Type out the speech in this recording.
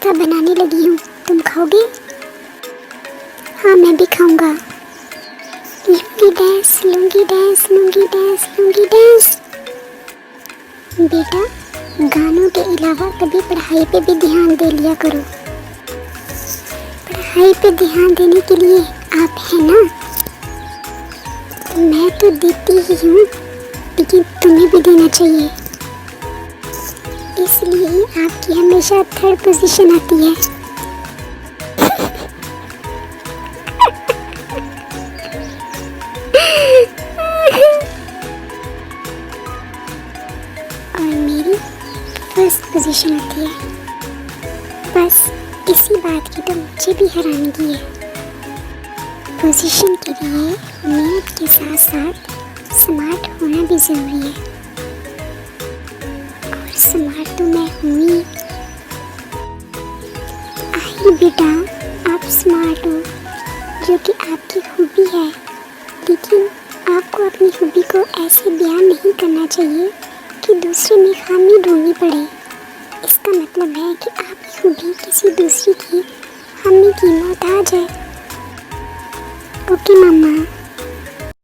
Pasta बनाने लगी हूँ, तुम खाओगे? हाँ मैं भी खाऊंगा। लूंगी डैश लूंगी डैश लूंगी डैश लूंगी डैश। बेटा, गानों के अलावा कभी पढ़ाई पे भी ध्यान दे लिया करो। पढ़ाई पे ध्यान देने के लिए आप हैं ना। मैं तो देती ही हूँ, लेकिन तुम्हें भी देना चाहिए, इसलिए आपकी हमेशा थर्ड पोजीशन आती है। और मेरी फर्स्ट पोजीशन आती है। बस इसी बात की तो मुझे भी हैरानगी है। पोजीशन के लिए मेहनत के साथ साथ स्मार्ट होना भी ज़रूरी है, और स्मार्ट तो मैं हूँ ही। आई बेटा, आप स्मार्ट हो, जो कि आपकी खूबी है, लेकिन आपको अपनी खूबी को ऐसे बयान नहीं करना चाहिए कि दूसरे में खामी ढूंढनी पड़े। इसका मतलब है कि आपकी खूबी किसी दूसरी की खामी की मोहताज है। ओके मामा।